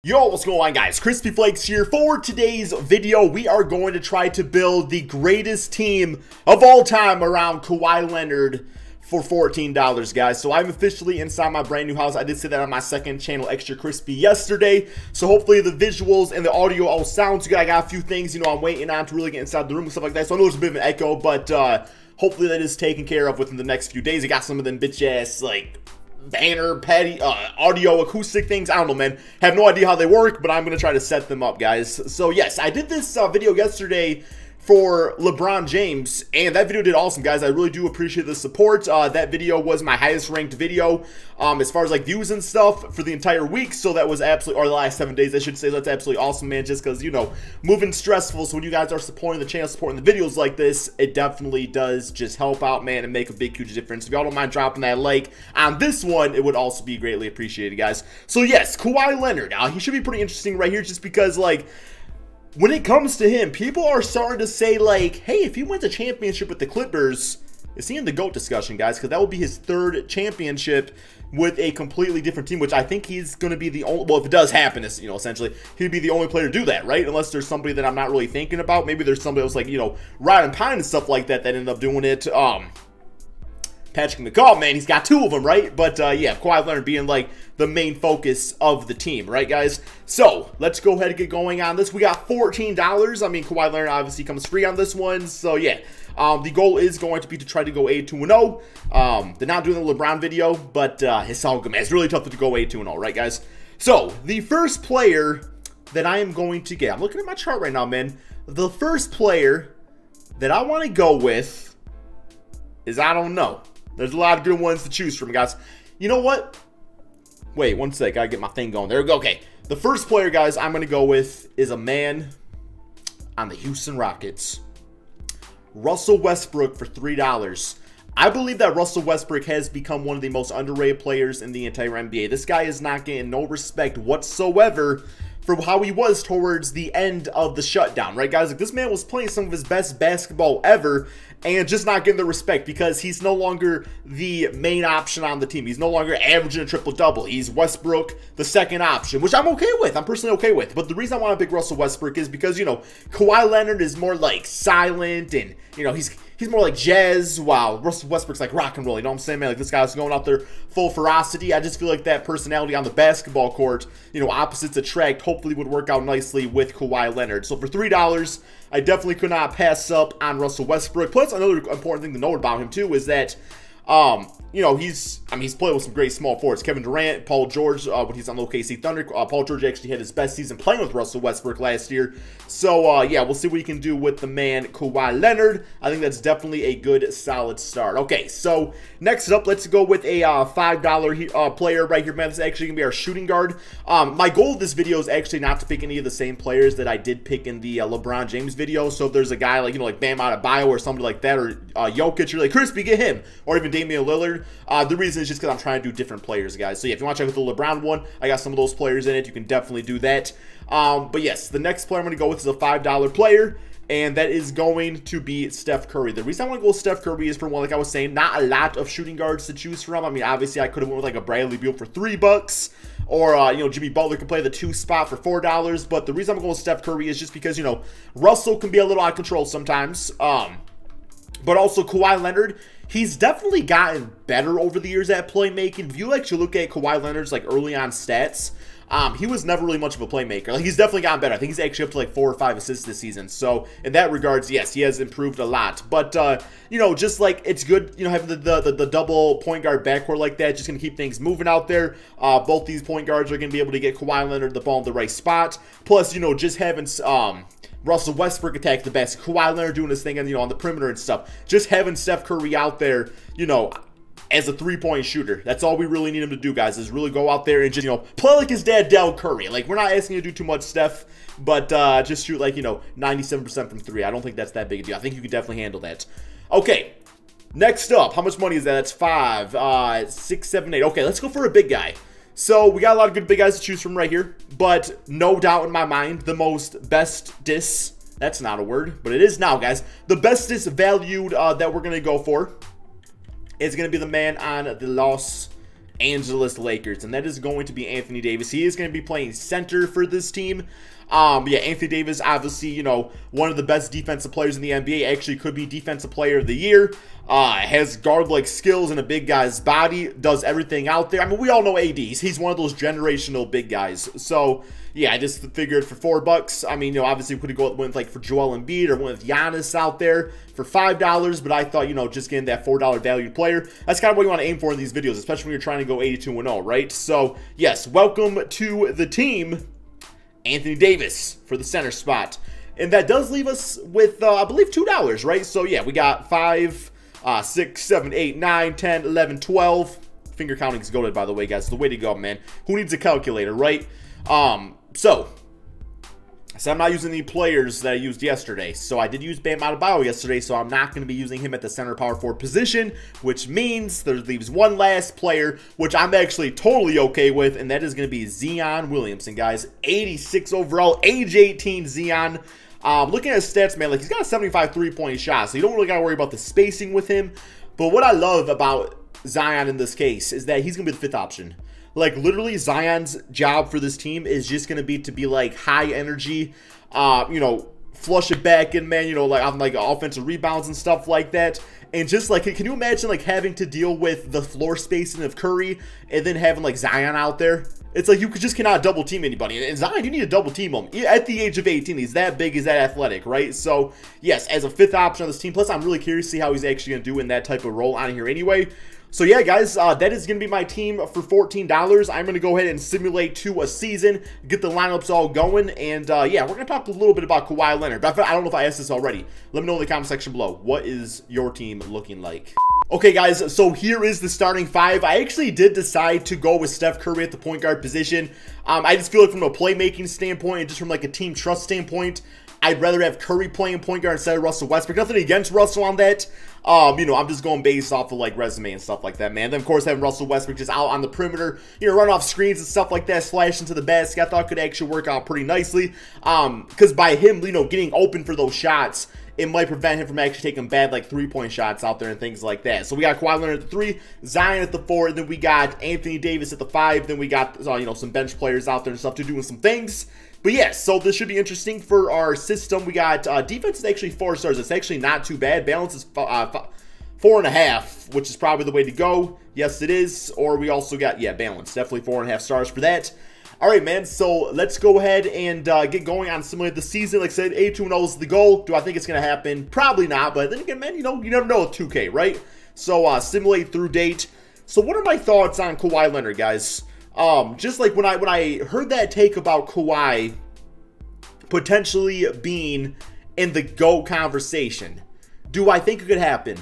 Yo, what's going on, guys? Crispy Flakes here. For today's video, we are going to try to build the greatest team of all time around Kawhi Leonard for $14, guys. So I'm officially inside my brand new house. I did say that on my second channel, Extra Crispy, yesterday. So hopefully the visuals and the audio all sounds good. I got a few things, I'm waiting on to really get inside the room and stuff like that. So I know there's a bit of an echo, but hopefully that is taken care of within the next few days. I got some of them bitch-ass, banner, patty, audio, acoustic things. I don't know, man. Have no idea how they work, but I'm going to try to set them up, guys. So, yes, I did this video yesterday for LeBron James, and that video did awesome, guys. I really do appreciate the support. That video was my highest ranked video as far as views and stuff for the entire week, so that was absolutely, or the last 7 days I should say. That's absolutely awesome, man, just because, moving stressful. So when you guys are supporting the channel, supporting the videos like this, it definitely does just help out, man, and make a big, huge difference. If y'all don't mind dropping that like on this one, it would also be greatly appreciated, guys. So yes, Kawhi Leonard, he should be pretty interesting right here, just because when it comes to him, people are starting to say, hey, if he wins a championship with the Clippers, is he in the GOAT discussion, guys? Because that will be his third championship with a completely different team, which I think he's going to be the only, well, if it does happen, essentially, he'd be the only player to do that, right? Unless there's somebody that I'm not really thinking about. Maybe there's somebody else Rod and Pine and stuff like that ended up doing it. Patrick McCall, man, he's got two of them, right? But, yeah, Kawhi Leonard being, the main focus of the team, right, guys? So, let's go ahead and get going on this. We got $14. I mean, Kawhi Leonard obviously comes free on this one. So, yeah, the goal is going to be to try to go 8-2-0. They're not doing the LeBron video, but it's all good, man. It's really tough to go 8-2-0, right, guys? So, the first player that I am going to get, I'm looking at my chart right now, man. The first player that I want to go with is, I don't know. There's a lot of good ones to choose from, guys. You know what? Wait, one sec. Gotta get my thing going. There we go. Okay. The first player, guys, I'm going to go with is a man on the Houston Rockets. Russell Westbrook for $3. I believe that Russell Westbrook has become one of the most underrated players in the entire NBA. This guy is not getting no respect whatsoever for how he was towards the end of the shutdown, right, guys? This man was playing some of his best basketball ever and just not getting the respect because he's no longer the main option on the team. He's no longer averaging a triple-double. He's Westbrook, the second option, which I'm okay with. I'm personally okay with. But the reason I want to pick Russell Westbrook is because, Kawhi Leonard is more silent and, he's more like jazz. Wow, Russell Westbrook's rock and roll. You know what I'm saying, man? This guy's going out there full ferocity. I just feel like that personality on the basketball court, opposites attract, hopefully would work out nicely with Kawhi Leonard. So for $3, I definitely could not pass up on Russell Westbrook. Plus, another important thing to note about him, too, is that, he's played with some great small forwards. Kevin Durant, Paul George, when he's on OKC Thunder. Paul George actually had his best season playing with Russell Westbrook last year. So, yeah, we'll see what he can do with the man Kawhi Leonard. I think that's definitely a good, solid start. Okay, so next up, let's go with a $5 player right here, man. This is actually going to be our shooting guard. My goal of this video is actually not to pick any of the same players that I did pick in the LeBron James video. So if there's a guy like Bam Adebayo or somebody like that, or Jokic, you're like, Crispy, get him. Or even Damian Lillard. The reason is just because I'm trying to do different players, guys. So yeah, if you want to check out the LeBron one, I got some of those players in it. You can definitely do that. But yes, the next player I'm going to go with is a $5 player, and that is going to be Steph Curry. The reason I want to go with Steph Curry is, for one, like I was saying, not a lot of shooting guards to choose from. I mean, obviously, I could have went with a Bradley Beal for $3, or Jimmy Butler can play the 2 spot for $4. But the reason I'm going with Steph Curry is just because Russell can be a little out of control sometimes. But also Kawhi Leonard, he's definitely gotten better over the years at playmaking. If you actually look at Kawhi Leonard's early on stats, he was never really much of a playmaker. He's definitely gotten better. I think he's actually up to 4 or 5 assists this season. So in that regards, yes, he has improved a lot. But just it's good, having the double point guard backcourt like that, just gonna keep things moving out there. Both these point guards are gonna be able to get Kawhi Leonard the ball in the right spot. Plus, just having Russell Westbrook attack the best, Kawhi Leonard doing his thing on the perimeter and stuff. Just having Steph Curry out there, as a 3-point shooter. That's all we really need him to do, guys, is really go out there and just, play like his dad, Del Curry. We're not asking you to do too much, Steph, but just shoot 97% from 3. I don't think that's that big a deal. I think you can definitely handle that. Okay, next up, how much money is that? That's 5, 6, 7, 8. Okay, let's go for a big guy. So we got a lot of good big guys to choose from right here, but no doubt in my mind, the bestest, that's not a word, but it is now, guys. The bestest valued that we're going to go for is going to be the man on the Los Angeles Lakers, and that is going to be Anthony Davis. He is going to be playing center for this team. Yeah, Anthony Davis, obviously, you know, one of the best defensive players in the NBA, actually could be Defensive Player of the Year, has guard-like skills and a big guy's body, does everything out there. I mean, we all know AD. He's one of those generational big guys. So, yeah, I just figured for $4, I mean, you know, obviously we could have went like for Joel Embiid or went with Giannis out there for $5, but I thought, you know, just getting that $4 valued player, that's kind of what you want to aim for in these videos, especially when you're trying to go 82-0, right? So, yes, welcome to the team, Anthony Davis for the center spot. And that does leave us with, I believe, $2, right? So, yeah, we got 5, 6, 7, 8, 9, 10, 11, 12. Finger counting is goated, by the way, guys. It's the way to go, man. Who needs a calculator, right? So I'm not using the players that I used yesterday. So I did use Bam Adebayo yesterday, so I'm not going to be using him at the center power forward position, which means there leaves one last player, which I'm actually totally okay with, and that is going to be Zeon Williamson, guys. 86 overall, age 18 Zeon. Looking at his stats, man, like he's got a 75 three-point shot, so you don't really got to worry about the spacing with him. But what I love about Zion in this case is that he's going to be the fifth option. Like, literally, Zion's job for this team is just going to be like, high energy, you know, flush it back in, man, you know, like, on, like, offensive rebounds and stuff like that. And just, like, can you imagine, like, having to deal with the floor spacing of Curry and then having, like, Zion out there? It's like you just cannot double team anybody. And Zion, you need to double team him. At the age of 18, he's that big, he's that athletic, right? So, yes, as a fifth option on this team, plus I'm really curious to see how he's actually going to do in that type of role on here anyway. So yeah, guys, that is going to be my team for $14. I'm going to go ahead and simulate to a season, get the lineups all going, and yeah, we're going to talk a little bit about Kawhi Leonard. But I don't know if I asked this already. Let me know in the comment section below. What is your team looking like? Okay, guys, so here is the starting five. I actually did decide to go with Steph Curry at the point guard position. I just feel like from a playmaking standpoint and just from like a team trust standpoint, I'd rather have Curry playing point guard instead of Russell Westbrook. Nothing against Russell on that. You know, I'm just going based off of, like, resume and stuff like that, man. Then, of course, having Russell Westbrook just out on the perimeter, you know, run off screens and stuff like that, slash into the basket, I thought could actually work out pretty nicely. Because by him, you know, getting open for those shots, it might prevent him from actually taking bad, like, three-point shots out there and things like that. So we got Kawhi Leonard at the 3, Zion at the 4, and then we got Anthony Davis at the 5. Then we got, you know, some bench players out there and stuff to doing some things. But yes, yeah, so this should be interesting for our system. We got defense is actually 4 stars. It's actually not too bad. Balance is 4.5, which is probably the way to go. Yes, it is. Or we also got, yeah, balance. Definitely 4.5 stars for that. All right, man. So let's go ahead and get going on simulate the season. Like I said, 82-0 is the goal. Do I think it's going to happen? Probably not. But then again, man, you know, you never know with 2K, right? So simulate through date. So what are my thoughts on Kawhi Leonard, guys? Just like when I heard that take about Kawhi potentially being in the GOAT conversation, do I think it could happen?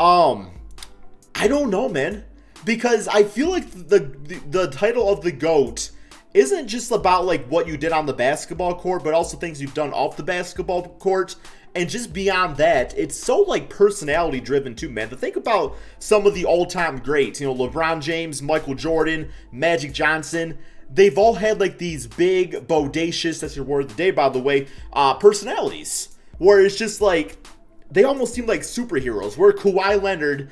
I don't know, man, because I feel like the title of the GOAT isn't just about like what you did on the basketball court, but also things you've done off the basketball court. And just beyond that, it's so, like, personality-driven, too, man. To think about some of the all-time greats, you know, LeBron James, Michael Jordan, Magic Johnson, they've all had, like, these big, bodacious, that's your word of the day, by the way, personalities. Where it's just, like, they almost seem like superheroes. Where Kawhi Leonard,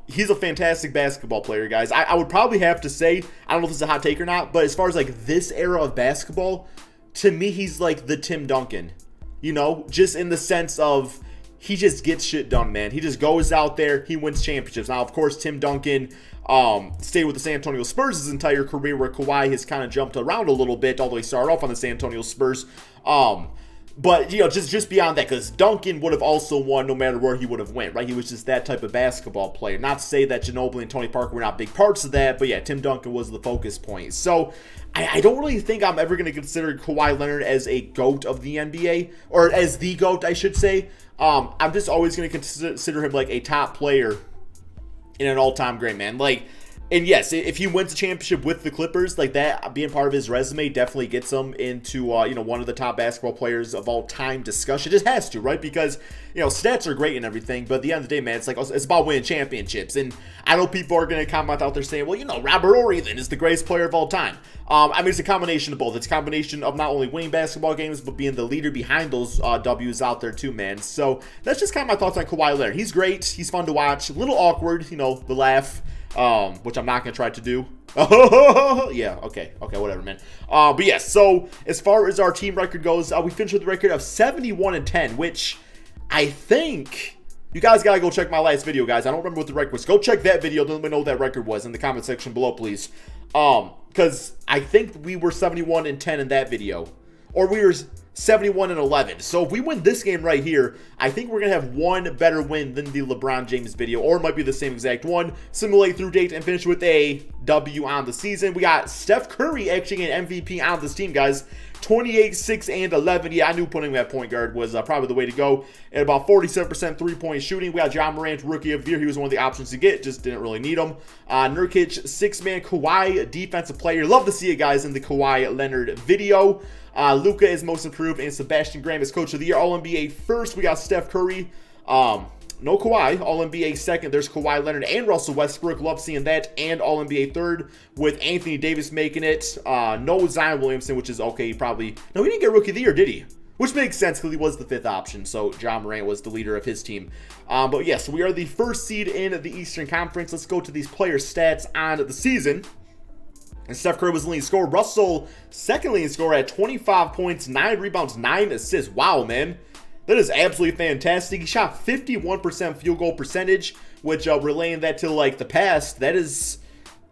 he's a fantastic basketball player, guys. I would probably have to say, I don't know if this is a hot take or not, but as far as, like, this era of basketball, to me, he's, like, the Tim Duncan. You know, just in the sense of he just gets shit done, man. He just goes out there, he wins championships. Now, of course, Tim Duncan stayed with the San Antonio Spurs his entire career, where Kawhi has kind of jumped around a little bit, although he started off on the San Antonio Spurs. But, you know, just beyond that, because Duncan would have also won no matter where he would have went, right? He was just that type of basketball player. Not to say that Ginobili and Tony Parker were not big parts of that, but yeah, Tim Duncan was the focus point. So, I don't really think I'm ever going to consider Kawhi Leonard as a GOAT of the NBA, or as the GOAT, I should say. I'm just always going to consider him like a top player in an all-time great, man. Like, and yes, if he wins a championship with the Clippers, like that being part of his resume definitely gets him into, you know, one of the top basketball players of all time discussion. It just has to, right? Because, you know, stats are great and everything, but at the end of the day, man, it's like, it's about winning championships. And I know people are going to comment out there saying, well, you know, Robert Horry then is the greatest player of all time. I mean, it's a combination of both. It's a combination of not only winning basketball games, but being the leader behind those W's out there too, man. So that's just kind of my thoughts on Kawhi Leonard. He's great. He's fun to watch. A little awkward, you know, the laugh. which I'm not going to try to do. Yeah, okay, whatever, man. But yes, so as far as our team record goes, we finished with a record of 71-10, which I think you guys gotta go check my last video, guys. I don't remember what the record was. Go check that video. Let me know what that record was in the comment section below, please. Because I think we were 71-10 in that video, or we were 71-11. So if we win this game right here, I think we're gonna have one better win than the LeBron James video, or it might be the same exact one. Simulate through date and finish with a W on the season. We got Steph Curry actually an MVP on this team, guys. 28, 6, and 11. Yeah, I knew putting him at point guard was probably the way to go. At about 47% three-point shooting. We got John Morant, Rookie of the Year. He was one of the options to get. Just didn't really need him. Nurkic, 6-man. Kawhi, Defensive Player. Love to see it, guys, in the Kawhi Leonard video. Luka is Most Improved, and Sebastian Graham is Coach of the Year. All-NBA first. We got Steph Curry. No Kawhi. All-NBA second. There's Kawhi Leonard and Russell Westbrook. Love seeing that. And All-NBA third with Anthony Davis making it. No Zeon Williamson, which is okay. Probably. No, he didn't get Rookie of the Year, did he? Which makes sense because he was the 5th option. So John Morant was the leader of his team. But yes, we are the first seed in the Eastern Conference. Let's go to these player stats on the season. And Steph Curry was the leading scorer. Russell, second leading scorer at 25 points, 9 rebounds, 9 assists. Wow, man. That is absolutely fantastic. He shot 51% field goal percentage, which relaying that to like the past, that is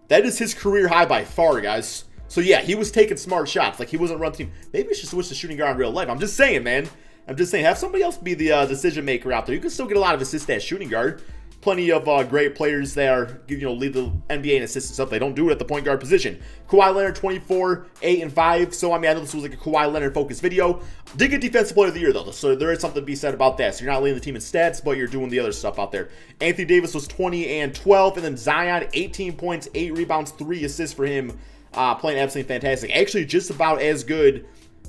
his career high by far, guys. So yeah, he was taking smart shots. Like he wasn't running team. Maybe we should switch to shooting guard in real life. I'm just saying, man. I'm just saying, have somebody else be the decision maker out there. You can still get a lot of assists at shooting guard. Plenty of great players that are, lead the NBA in assists and stuff. They don't do it at the point guard position. Kawhi Leonard, 24, 8, and 5. So, I mean, I know this was like a Kawhi Leonard focused video. Did get Defensive Player of the Year, though. So, there is something to be said about that. So, you're not leading the team in stats, but you're doing the other stuff out there. Anthony Davis was 20 and 12. And then Zion, 18 points, 8 rebounds, 3 assists for him. Playing absolutely fantastic. Actually, just about as good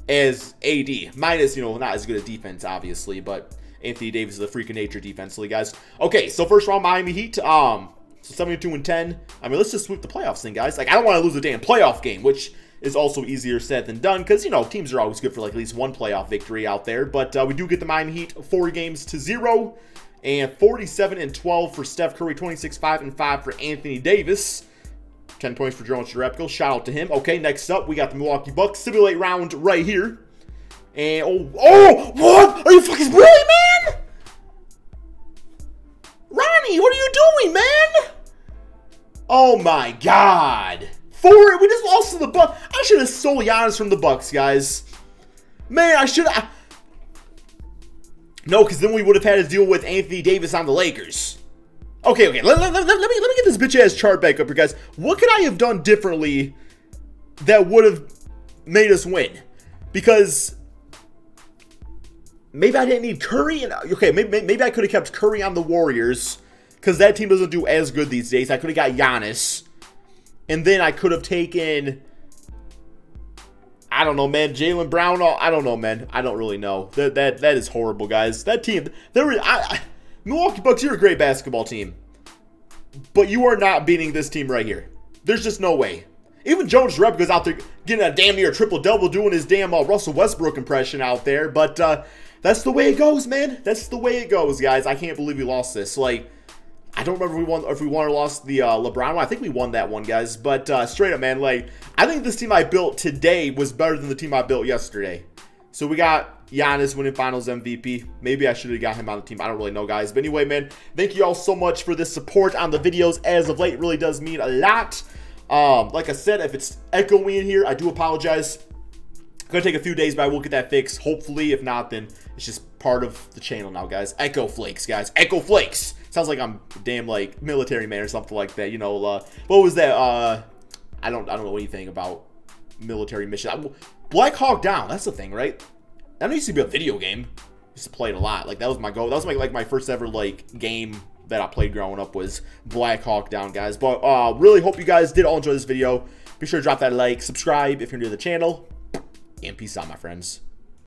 as AD. Minus, not as good at defense, obviously, but Anthony Davis is a freak of nature defensively, guys. Okay, so first round, Miami Heat. So 72-10. I mean, let's just sweep the playoffs thing, guys. Like, I don't want to lose a damn playoff game, which is also easier said than done because, teams are always good for like at least one playoff victory out there. But we do get the Miami Heat 4-0 and 47-12 for Steph Curry, 26, 5, and 5 for Anthony Davis. 10 points for Jonas Jerebko. Shout out to him. Okay, next up, we got the Milwaukee Bucks. Simulate round right here. And, oh, what? Are you fucking really, man? Ronnie, what are you doing, man? Oh, my God. We just lost to the Bucks. I should have stole Giannis from the Bucks, guys. Man, I should have. No, because then we would have had to deal with Anthony Davis on the Lakers. Okay. Let me get this bitch-ass chart back up here, guys. What could I have done differently that would have made us win? Because maybe I didn't need Curry. Okay, maybe I could have kept Curry on the Warriors because that team doesn't do as good these days. I could have got Giannis. And then I could have taken, I don't know, man, Jaylen Brown. I don't know, man. I don't really know. That is horrible, guys. That team, Milwaukee Bucks, you're a great basketball team. But you are not beating this team right here. There's just no way. Even Jonas Jerebko's out there getting a damn near triple-double, doing his damn Russell Westbrook impression out there. But that's the way it goes, man. That's the way it goes, guys. I can't believe we lost this. Like, I don't remember if we won or lost the LeBron one. I think we won that one, guys. But straight up, man, like, I think this team I built today was better than the team I built yesterday. So we got Giannis winning Finals MVP. Maybe I should have got him on the team. I don't really know, guys. But anyway, man, thank you all so much for the support on the videos as of late. It really does mean a lot. Like I said, if it's echoing in here, I do apologize. It's going to take a few days, but I will get that fixed. Hopefully, if not, then it's just part of the channel now, guys. Echo Flakes, guys. Echo Flakes. Sounds like I'm damn like military man or something like that. What was that? I don't know anything about military mission. Black Hawk Down. That's the thing, right? That used to be a video game. I used to play it a lot. Like that was my goal. That was my first ever like game that I played growing up was Black Hawk Down, guys. But really hope you guys did all enjoy this video. Be sure to drop that like, subscribe if you're new to the channel, and peace out, my friends.